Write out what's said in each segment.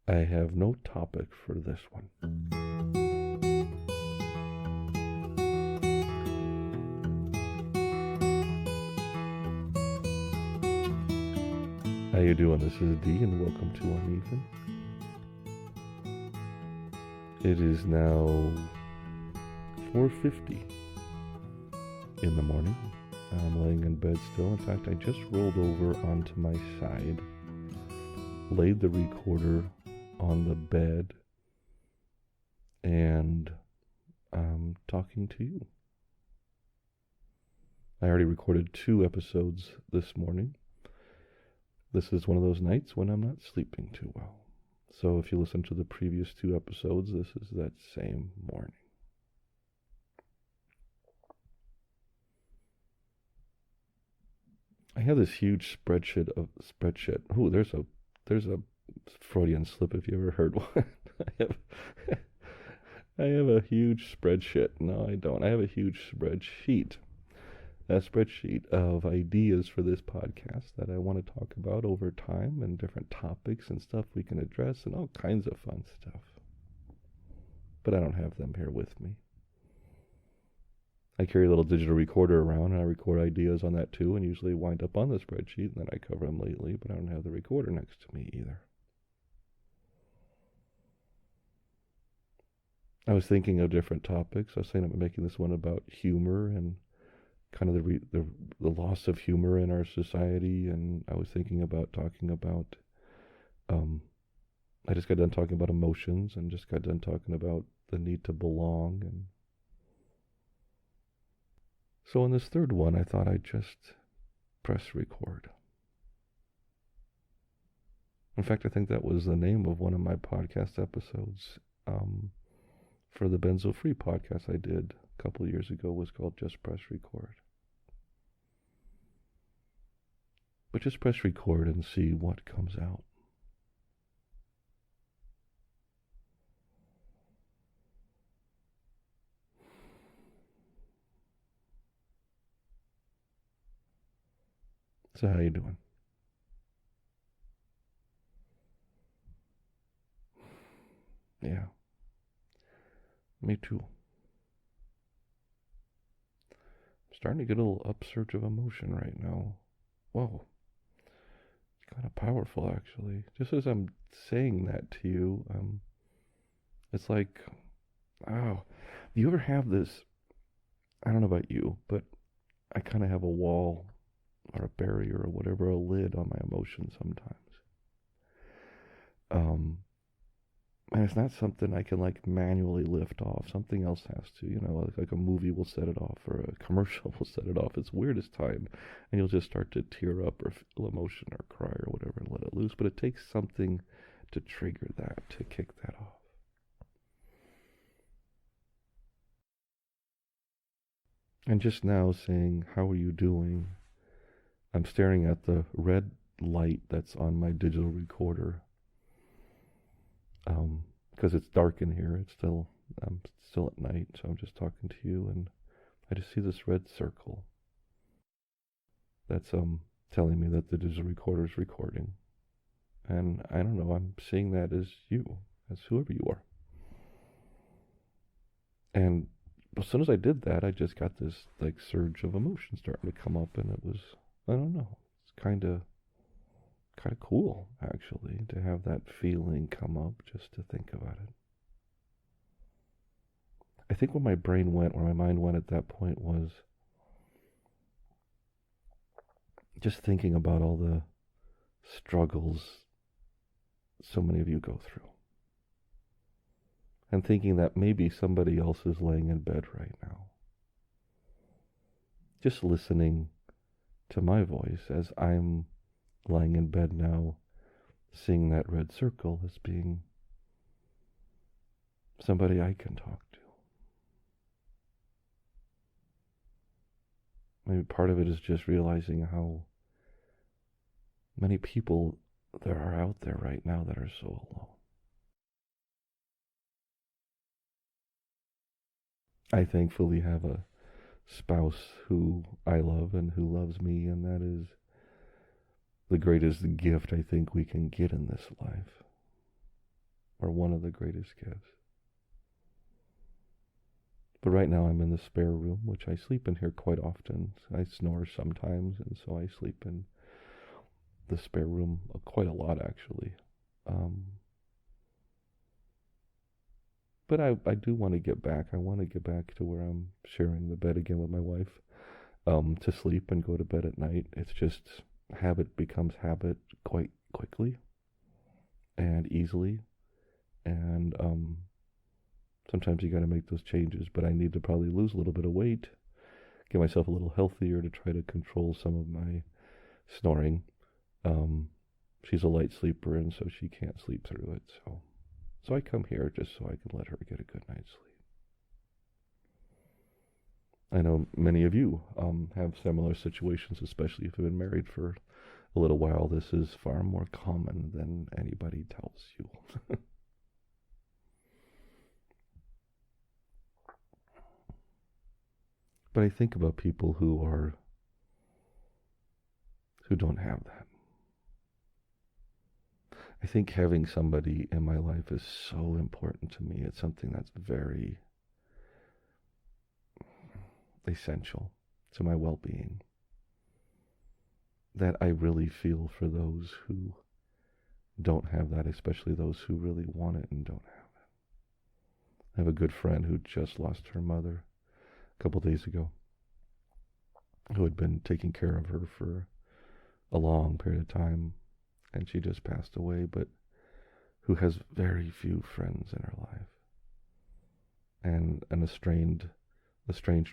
I have no topic for this one. How you doing? This is D, and welcome to Uneven. It is now 4:50 in the morning. I'm laying in bed still. In fact, I just rolled over onto my side, laid the recorder on the bed, and I'm talking to you. I already recorded 2 episodes this morning. This is one of those nights when I'm not sleeping too well. So if you listen to the previous 2 episodes, this is that same morning. I have this huge spreadsheet. Oh, there's a Freudian slip if you ever heard one. I have a huge spreadsheet. No, I don't. I have a huge spreadsheet. A spreadsheet of ideas for this podcast that I want to talk about over time, and different topics and stuff we can address, and all kinds of fun stuff. But I don't have them here with me. I carry a little digital recorder around, and I record ideas on that too, and usually wind up on the spreadsheet, and then I cover them lately, but I don't have the recorder next to me either. I was thinking of different topics. I was saying I'm making this one about humor and kind of the loss of humor in our society, and I was thinking about talking about, I just got done talking about emotions, and just got done talking about the need to belong, and so in this third one, I thought I'd just press record. In fact, I think that was the name of one of my podcast episodes for the Benzo Free podcast I did a couple of years ago, was called Just Press Record. But just press record and see what comes out. So how you doing? Yeah. Me too. I'm starting to get a little upsurge of emotion right now. Whoa. It's kind of powerful, actually. Just as I'm saying that to you, it's like, oh, you ever have this, I don't know about you, but I kind of have a wall or a barrier or whatever, a lid on my emotions sometimes. And it's not something I can like manually lift off. Something else has to, like a movie will set it off, or a commercial will set it off. It's weirdest time, and you'll just start to tear up or feel emotion or cry or whatever and let it loose. But it takes something to trigger that, to kick that off. And just now saying, how are you doing? I'm staring at the red light that's on my digital recorder. Because it's dark in here. I'm still at night, so I'm just talking to you, and I just see this red circle that's telling me that the digital recorder is recording. And I don't know, I'm seeing that as you, as whoever you are. And as soon as I did that, I just got this like surge of emotion starting to come up, and it was, I don't know, it's kind of cool, actually, to have that feeling come up, just to think about it. I think where my mind went at that point was just thinking about all the struggles so many of you go through. And thinking that maybe somebody else is laying in bed right now, just listening to my voice as I'm lying in bed now, seeing that red circle as being somebody I can talk to. Maybe part of it is just realizing how many people there are out there right now that are so alone. I thankfully have a spouse who I love and who loves me, and that is the greatest gift I think we can get in this life. are one of the greatest gifts. But right now I'm in the spare room, which I sleep in here quite often. I snore sometimes, and so I sleep in the spare room quite a lot, actually. Um, but I do want to get back. I want to get back to where I'm sharing the bed again with my wife, to sleep and go to bed at night. It's just habit becomes habit quite quickly and easily. And sometimes you got to make those changes, but I need to probably lose a little bit of weight, get myself a little healthier to try to control some of my snoring. She's a light sleeper, and so she can't sleep through it. So I come here just so I can let her get a good night's sleep. I know many of you have similar situations, especially if you've been married for a little while. This is far more common than anybody tells you. But I think about people who don't have that. I think having somebody in my life is so important to me. It's something that's very essential to my well-being, that I really feel for those who don't have that, especially those who really want it and don't have it. I have a good friend who just lost her mother a couple days ago, who had been taking care of her for a long period of time, and she just passed away, but who has very few friends in her life, and an estranged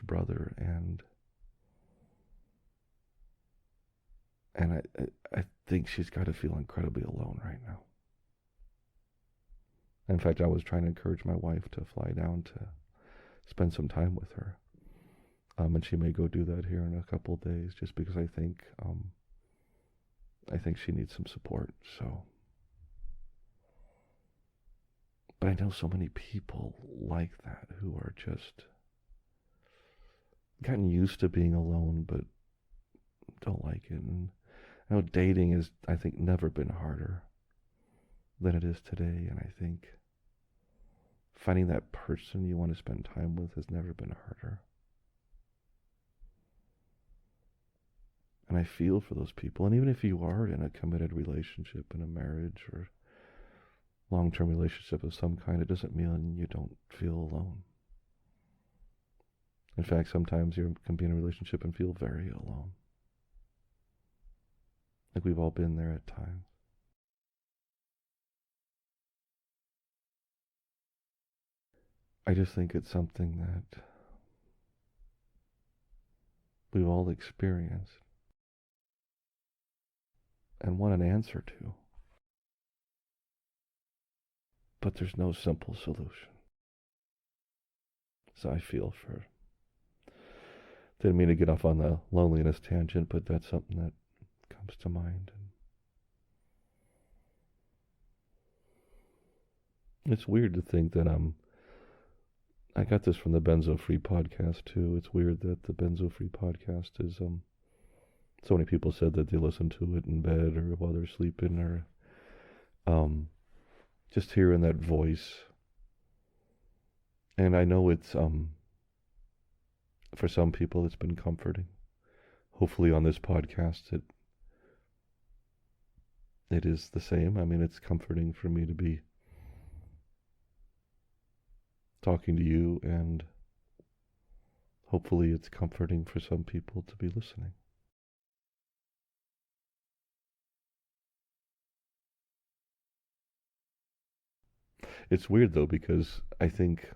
brother, and I think she's got to feel incredibly alone right now. In fact, I was trying to encourage my wife to fly down to spend some time with her, and she may go do that here in a couple of days, just because I think she needs some support. So, but I know so many people like that who are just gotten used to being alone, but don't like it. And I know dating is, I think, never been harder than it is today. And I think finding that person you want to spend time with has never been harder. And I feel for those people. And even if you are in a committed relationship, in a marriage or long-term relationship of some kind, it doesn't mean you don't feel alone. In fact, sometimes you can be in a relationship and feel very alone. Like we've all been there at times. I just think it's something that we've all experienced and want an answer to. But there's no simple solution. So I feel for... Didn't mean to get off on the loneliness tangent, but that's something that comes to mind. And it's weird to think that I got this from the Benzo Free podcast too. It's weird that the Benzo Free podcast is so many people said that they listen to it in bed or while they're sleeping, or just hearing that voice. And I know it's for some people it's been comforting. Hopefully on this podcast it is the same. I mean, it's comforting for me to be talking to you, and hopefully it's comforting for some people to be listening. It's weird though, because I think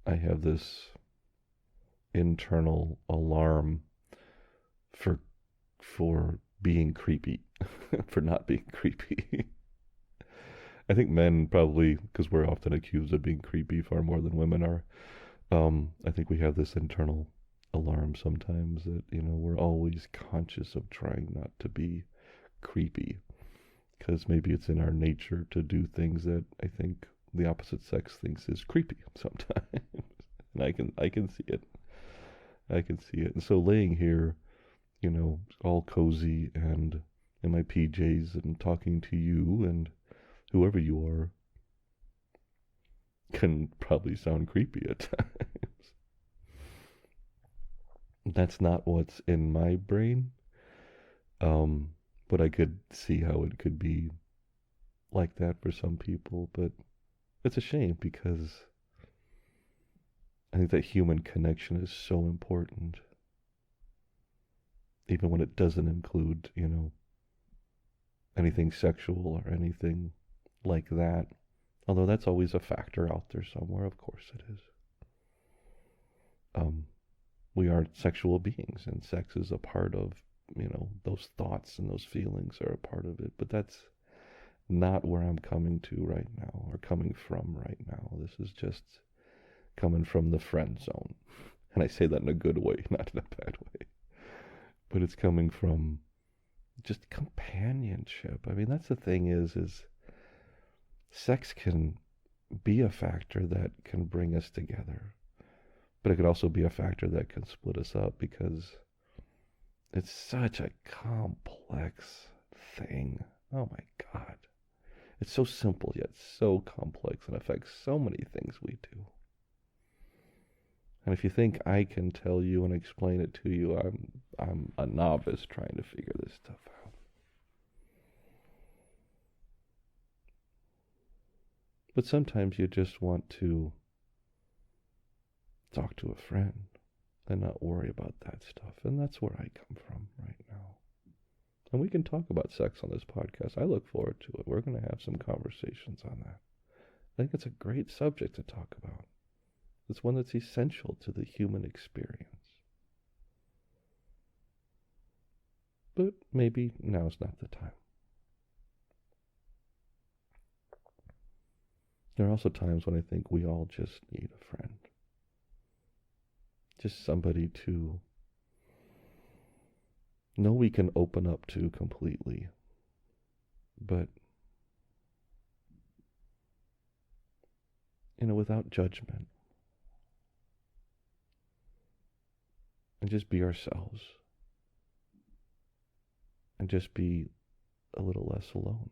I have this internal alarm for being creepy, for not being creepy. I think men probably, because we're often accused of being creepy far more than women are, I think we have this internal alarm sometimes that, we're always conscious of trying not to be creepy, because maybe it's in our nature to do things that I think the opposite sex thinks is creepy sometimes. And I can see it. I can see it. And so laying here, all cozy and in my PJs and talking to you and whoever you are, can probably sound creepy at times. That's not what's in my brain. But I could see how it could be like that for some people. But it's a shame because I think that human connection is so important. Even when it doesn't include, anything sexual or anything like that. Although that's always a factor out there somewhere, of course it is. We are sexual beings, and sex is a part of, those thoughts and those feelings are a part of it. But that's not where I'm coming to right now, or coming from right now. This is just coming from the friend zone. And I say that in a good way, not in a bad way. But it's coming from just companionship. I mean, that's the thing is sex can be a factor that can bring us together. But it could also be a factor that can split us up because it's such a complex thing. Oh my God. It's so simple yet so complex and affects so many things we do. And if you think I can tell you and explain it to you, I'm a novice trying to figure this stuff out. But sometimes you just want to talk to a friend and not worry about that stuff. And that's where I come from right now. And we can talk about sex on this podcast. I look forward to it. We're going to have some conversations on that. I think it's a great subject to talk about. It's one that's essential to the human experience. But maybe now's not the time. There are also times when I think we all just need a friend. Just somebody to know we can open up to completely. But, without judgment. And just be ourselves. And just be a little less alone.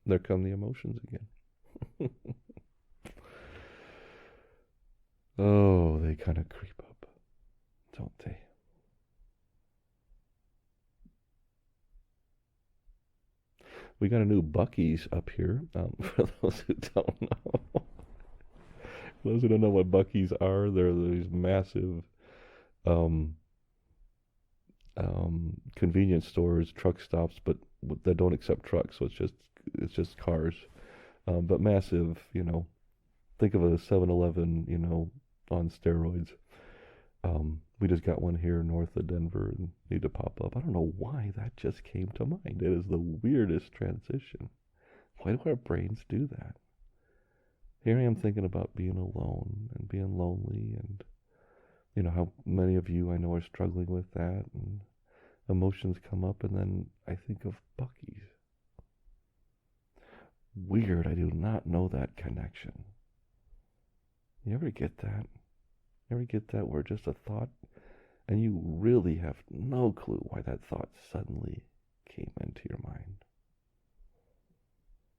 There come the emotions again. Oh, they kind of creep up, don't they? We got a new Buc-ees up here, for those who don't know. Those who don't know what Buc-ees are, they're these massive convenience stores, truck stops, but that don't accept trucks, so it's just cars. But massive, think of a 7-Eleven, on steroids. We just got one here north of Denver and need to pop up. I don't know why that just came to mind. It is the weirdest transition. Why do our brains do that? Here I am thinking about being alone and being lonely, and how many of you I know are struggling with that, and emotions come up, and then I think of Buc-ees. Weird, I do not know that connection. You ever get that? You ever get that where just a thought, and you really have no clue why that thought suddenly came into your mind?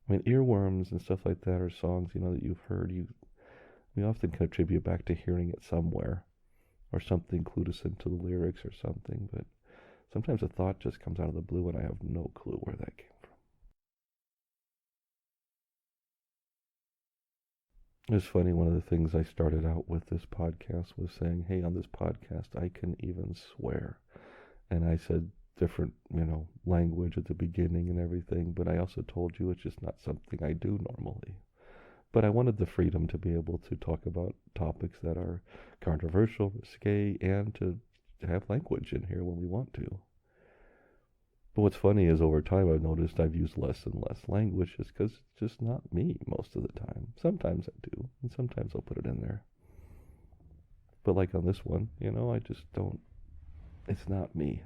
I mean, earworms and stuff like that are songs, that you've heard. We often can attribute back to hearing it somewhere, or something clued us into the lyrics or something, but sometimes a thought just comes out of the blue and I have no clue where that came from. It's funny, one of the things I started out with this podcast was saying, hey, on this podcast I can even swear. And I said different, language at the beginning and everything, but I also told you it's just not something I do normally. But I wanted the freedom to be able to talk about topics that are controversial, risque, and to have language in here when we want to. But what's funny is over time I've noticed I've used less and less language just because it's just not me most of the time. Sometimes I do, and sometimes I'll put it in there. But like on this one, I just don't, it's not me.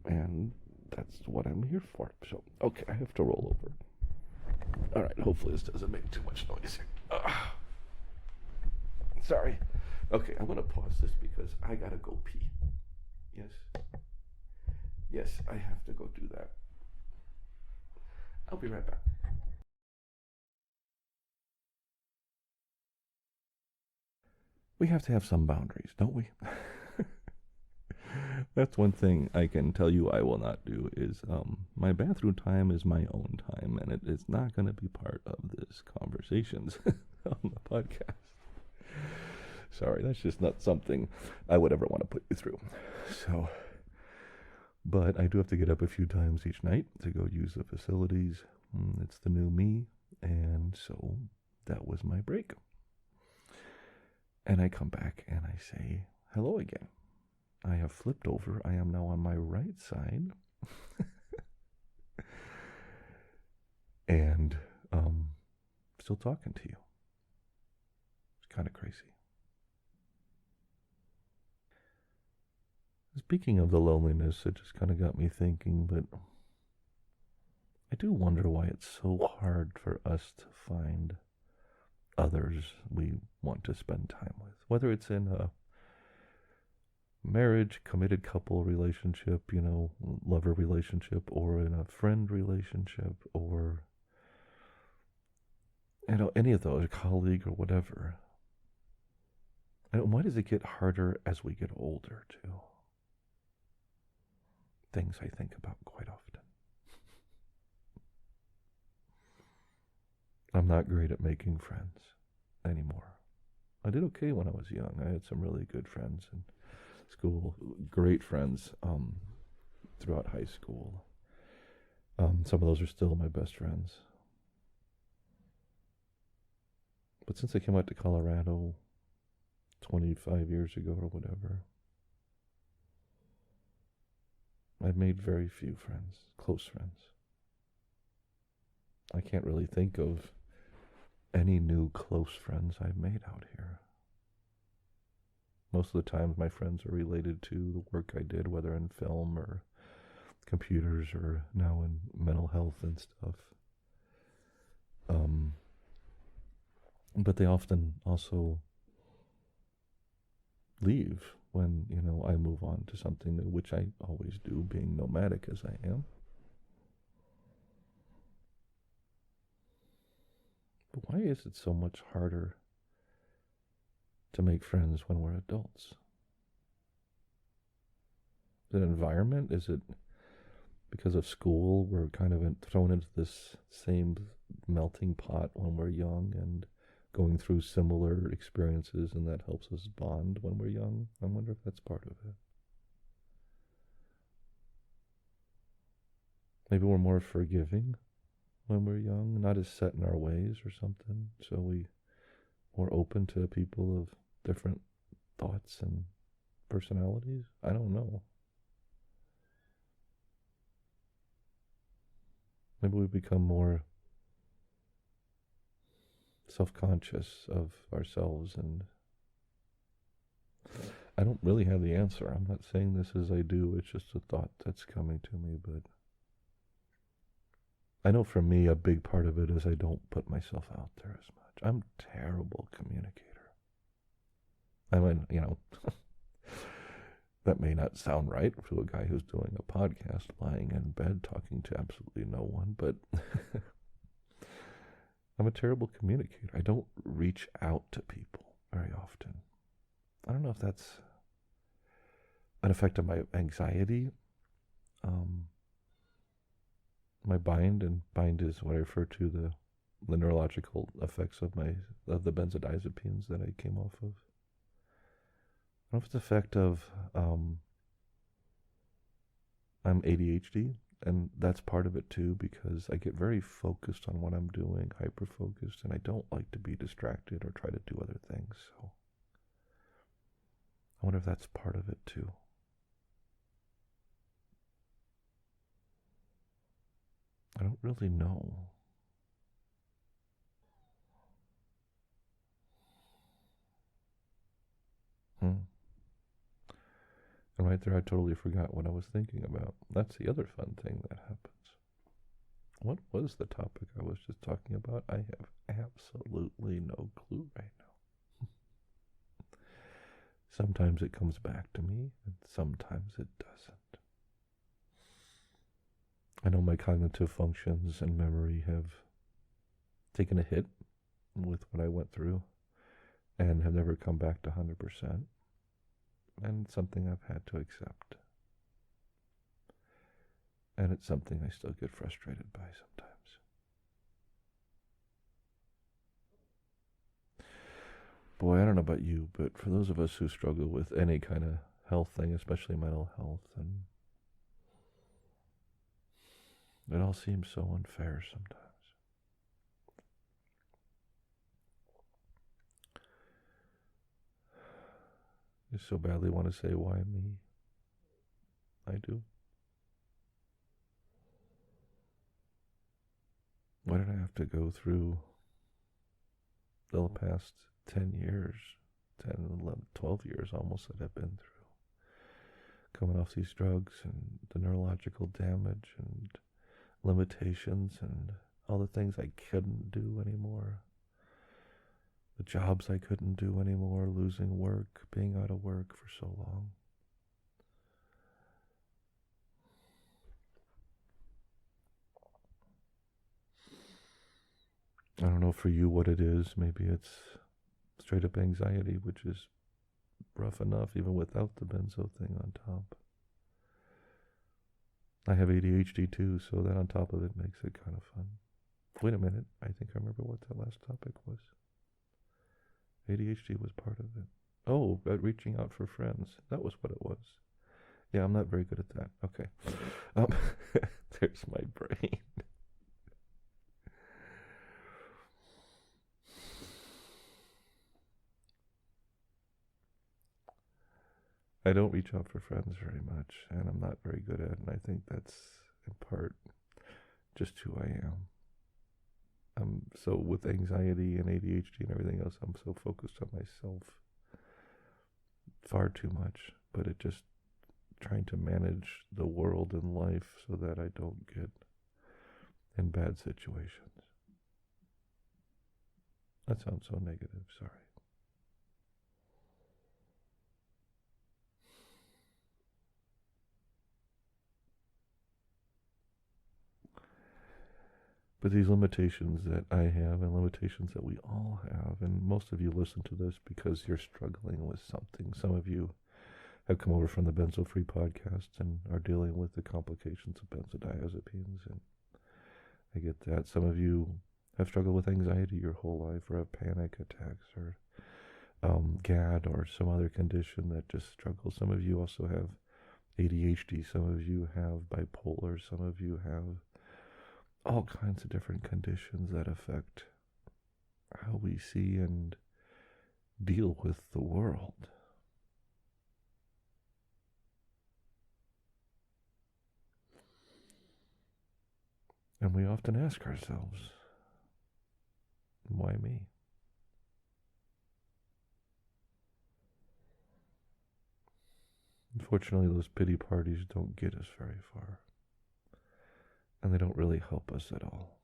And that's what I'm here for. So, okay, I have to roll over. All right, hopefully this doesn't make too much noise here. Sorry. Okay, I'm going to pause this because I got to go pee. Yes. Yes, I have to go do that. I'll be right back. We have to have some boundaries, don't we? That's one thing I can tell you I will not do is my bathroom time is my own time, and it is not going to be part of this conversations on the podcast. Sorry, that's just not something I would ever want to put you through. So, but I do have to get up a few times each night to go use the facilities. It's the new me, and so that was my break. And I come back and I say hello again. I have flipped over. I am now on my right side. And still talking to you. It's kind of crazy. Speaking of the loneliness, it just kind of got me thinking, but I do wonder why it's so hard for us to find others we want to spend time with, whether it's in a marriage, committed couple relationship, lover relationship, or in a friend relationship, or, any of those, a colleague or whatever. And why does it get harder as we get older, too? Things I think about quite often. I'm not great at making friends anymore. I did okay when I was young. I had some really good friends in school, great friends throughout high school. Some of those are still my best friends. But since I came out to Colorado 25 years ago or whatever, I've made very few friends, close friends. I can't really think of any new close friends I've made out here. Most of the time, my friends are related to the work I did, whether in film or computers or now in mental health and stuff. But they often also leave when, I move on to something new, which I always do, being nomadic as I am. But why is it so much harder to make friends when we're adults? Is it environment? Is it because of school? We're kind of thrown into this same melting pot when we're young and going through similar experiences, and that helps us bond when we're young. I wonder if that's part of it. Maybe we're more forgiving when we're young, not as set in our ways or something, so we more open to people of different thoughts and personalities. I don't know. Maybe we become more self-conscious of ourselves, and I don't really have the answer. I'm not saying this as I do, it's just a thought that's coming to me, but I know for me a big part of it is I don't put myself out there as much. I'm a terrible communicator. I mean, that may not sound right to a guy who's doing a podcast, lying in bed, talking to absolutely no one, but I'm a terrible communicator. I don't reach out to people very often. I don't know if that's an effect of my anxiety. My bind, and bind is what I refer to the neurological effects of the benzodiazepines that I came off of. I don't know if it's an effect of I'm ADHD, and that's part of it too, because I get very focused on what I'm doing, hyper focused, and I don't like to be distracted or try to do other things. So I wonder if that's part of it too. I don't really know. And right there, I totally forgot what I was thinking about. That's the other fun thing that happens. What was the topic I was just talking about? I have absolutely no clue right now. Sometimes it comes back to me, and sometimes it doesn't. I know my cognitive functions and memory have taken a hit with what I went through and have never come back to 100%. And it's something I've had to accept. And it's something I still get frustrated by sometimes. Boy, I don't know about you, but for those of us who struggle with any kind of health thing, especially mental health, and it all seems so unfair sometimes. I so badly want to say, why me? I do. Why did I have to go through the past 10 years, 10, 11, 12 years almost that I've been through? Coming off these drugs and the neurological damage and limitations and all the things I couldn't do anymore. The jobs I couldn't do anymore, losing work, being out of work for so long. I don't know for you what it is. Maybe it's straight up anxiety, which is rough enough even without the benzo thing on top. I have ADHD too, so that on top of it makes it kind of fun. Wait a minute, I think I remember what that last topic was. ADHD was part of it. Oh, reaching out for friends. That was what it was. Yeah, I'm not very good at that. Okay. There's my brain. I don't reach out for friends very much, and I'm not very good at it, and I think that's in part just who I am. So with anxiety and ADHD and everything else, I'm so focused on myself far too much, but it just trying to manage the world and life so that I don't get in bad situations. That sounds so negative, sorry. But these limitations that I have and limitations that we all have, and most of you listen to this because you're struggling with something. Some of you have come over from the Benzo Free podcast and are dealing with the complications of benzodiazepines, and I get that. Some of you have struggled with anxiety your whole life, or have panic attacks, or GAD, or some other condition that just struggles. Some of you also have ADHD. Some of you have bipolar. Some of you have all kinds of different conditions that affect how we see and deal with the world. And we often ask ourselves, why me? Unfortunately, those pity parties don't get us very far. And they don't really help us at all.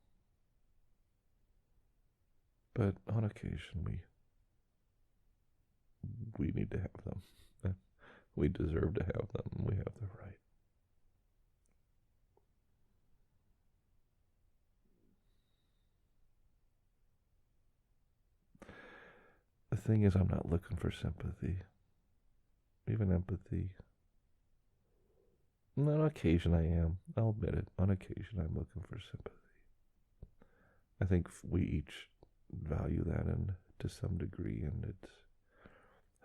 But on occasion, we need to have them. We deserve to have them. We have the right. The thing is, I'm not looking for sympathy, even empathy. And on occasion I am. I'll admit it. On occasion I'm looking for sympathy. I think we each value that, and to some degree, and it's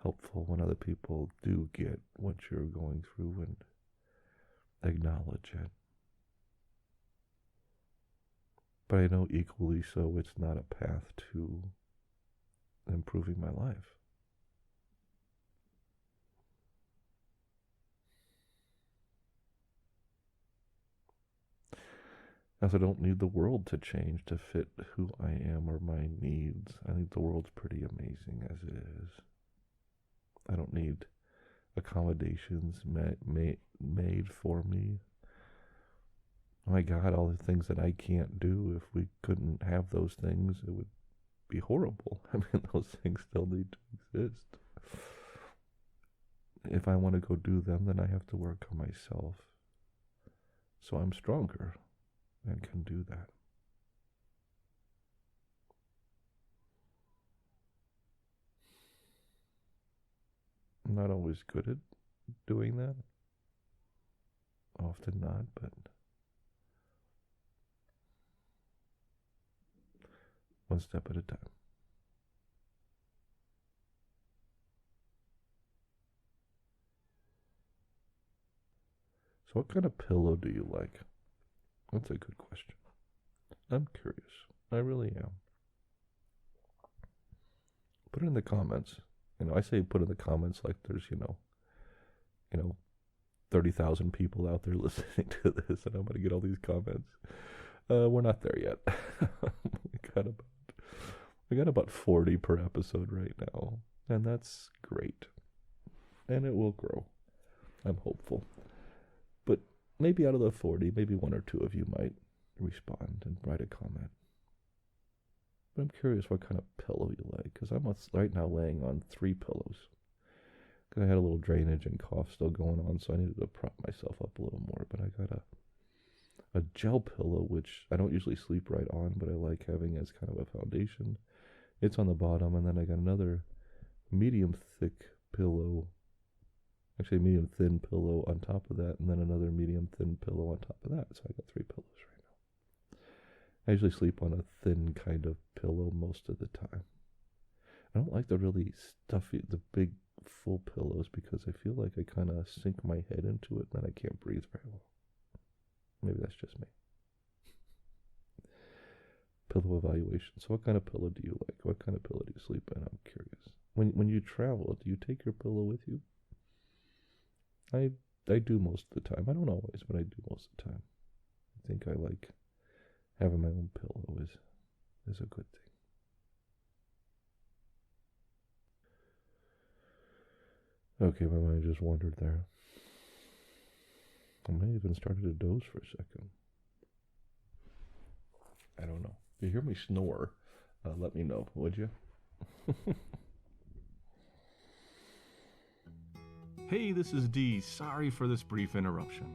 helpful when other people do get what you're going through and acknowledge it. But I know equally so it's not a path to improving my life. As I don't need the world to change to fit who I am or my needs. I think the world's pretty amazing as it is. I don't need accommodations made for me. Oh my God, all the things that I can't do, if we couldn't have those things, it would be horrible. I mean, those things still need to exist. If I want to go do them, then I have to work on myself, so I'm stronger. and can do that. I'm not always good at doing that. Often not, but one step at a time. So what kind of pillow do you like? That's a good question. I'm curious. I really am. Put it in the comments. I say put in the comments like there's, 30,000 people out there listening to this, and I'm going to get all these comments. We're not there yet. we got about 40 per episode right now, and that's great. And it will grow. I'm hopeful. But maybe out of the 40, maybe one or two of you might respond and write a comment. But I'm curious what kind of pillow you like, because I'm right now laying on 3 pillows. Because I had a little drainage and cough still going on, so I needed to prop myself up a little more. But I got a gel pillow, which I don't usually sleep right on, but I like having as kind of a foundation. It's on the bottom, and then I got another medium thick pillow, actually a medium thin pillow on top of that, and then another medium thin pillow on top of that. So I got 3 pillows right now. I usually sleep on a thin kind of pillow most of the time. I don't like the really stuffy, the big full pillows, because I feel like I kind of sink my head into it and then I can't breathe very well. Maybe that's just me. Pillow evaluation. So what kind of pillow do you like? What kind of pillow do you sleep in? I'm curious. When you travel, do you take your pillow with you? I do most of the time. I don't always, but I do most of the time. I think I like having my own pillow is a good thing. Okay, my mind just wandered there. I may even started to doze for a second. I don't know. If you hear me snore, let me know, would you? Hey, this is Dee. Sorry for this brief interruption.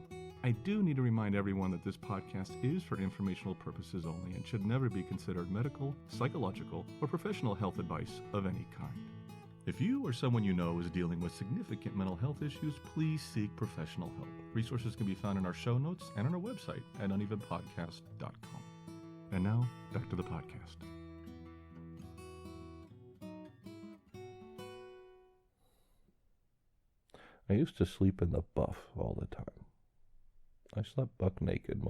I do need to remind everyone that this podcast is for informational purposes only and should never be considered medical, psychological, or professional health advice of any kind. If you or someone you know is dealing with significant mental health issues, please seek professional help. Resources can be found in our show notes and on our website at unevenpodcast.com. And now, back to the podcast. I used to sleep in the buff all the time. I slept buck naked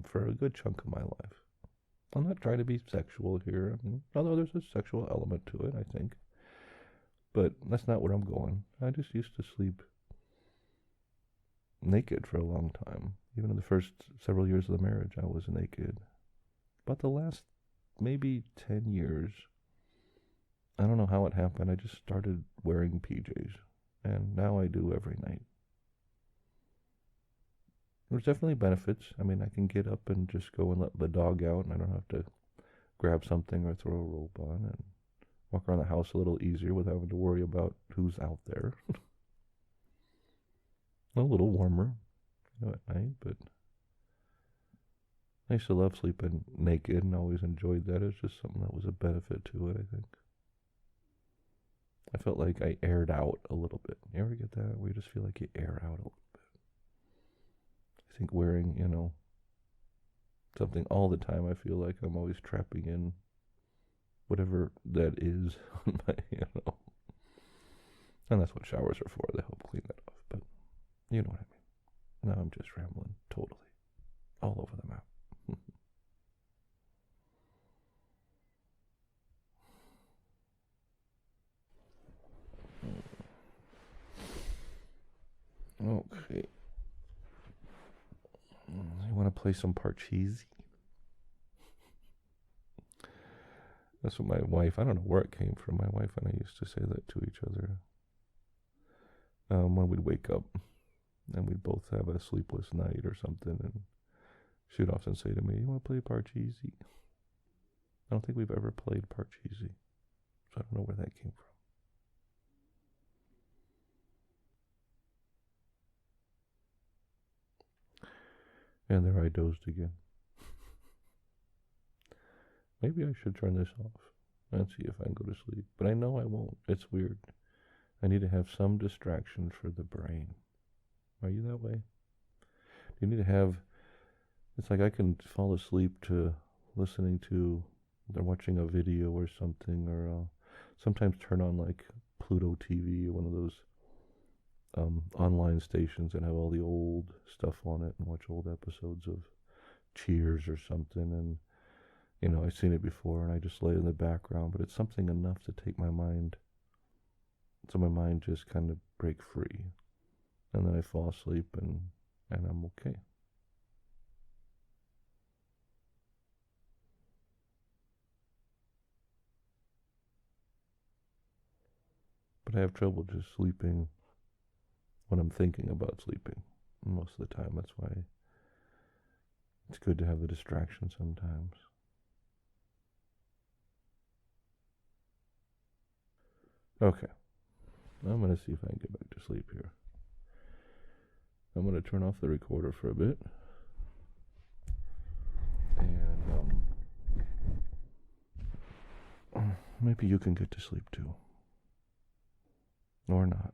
for a good chunk of my life. I'm not trying to be sexual here, although there's a sexual element to it, I think. But that's not where I'm going. I just used to sleep naked for a long time. Even in the first several years of the marriage, I was naked. But the last maybe 10 years, I don't know how it happened. I just started wearing PJs. And now I do every night. There's definitely benefits. I mean, I can get up and just go and let the dog out, and I don't have to grab something or throw a rope on, and walk around the house a little easier without having to worry about who's out there. A little warmer, at night, but I used to love sleeping naked and always enjoyed that. It was just something that was a benefit to it, I think. I felt like I aired out a little bit. You ever get that? Where you just feel like you air out a little bit. I think wearing, something all the time, I feel like I'm always trapping in whatever that is on my, And that's what showers are for. They help clean that off. But you know what I mean. Now I'm just rambling totally. All over the map. Okay. You want to play some parcheesi? That's what my wife, I don't know where it came from. My wife and I used to say that to each other. When we'd wake up and we'd both have a sleepless night or something, and she'd often say to me, "You want to play parcheesi?" I don't think we've ever played parcheesi, so I don't know where that came from. And there I dozed again. Maybe I should turn this off and see if I can go to sleep. But I know I won't. It's weird. I need to have some distraction for the brain. Are you that way? You need to have... It's like I can fall asleep to listening to or watching a video or something, or sometimes turn on like Pluto TV, one of those online stations that have all the old stuff on it, and watch old episodes of Cheers or something. And you know, I've seen it before, and I just lay it in the background, but it's something enough to take my mind, so my mind just kind of break free, and then I fall asleep, and I'm okay. But I have trouble just sleeping when I'm thinking about sleeping most of the time. That's why it's good to have the distraction sometimes. Okay, I'm going to see if I can get back to sleep here. I'm going to turn off the recorder for a bit. And maybe you can get to sleep too. Or not.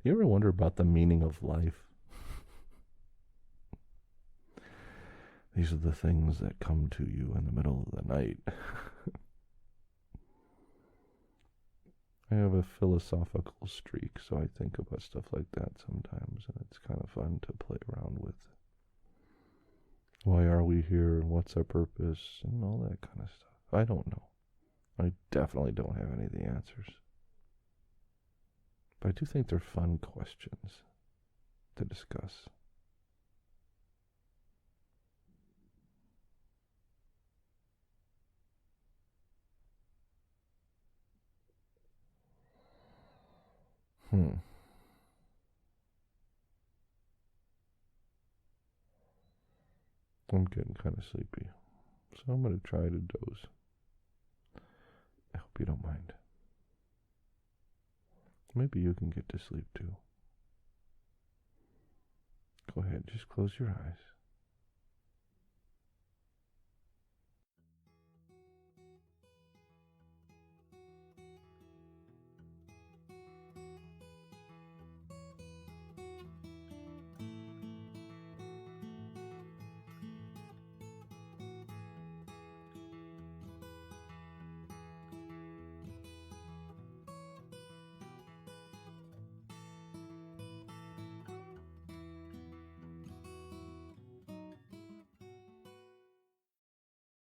You ever wonder about the meaning of life? These are the things that come to you in the middle of the night. I have a philosophical streak, so I think about stuff like that sometimes, and it's kind of fun to play around with. Why are we here? What's our purpose? And all that kind of stuff. I don't know. I definitely don't have any of the answers. But I do think they're fun questions to discuss. I'm getting kind of sleepy, so I'm going to try to doze. I hope you don't mind. Maybe you can get to sleep too. Go ahead, just close your eyes.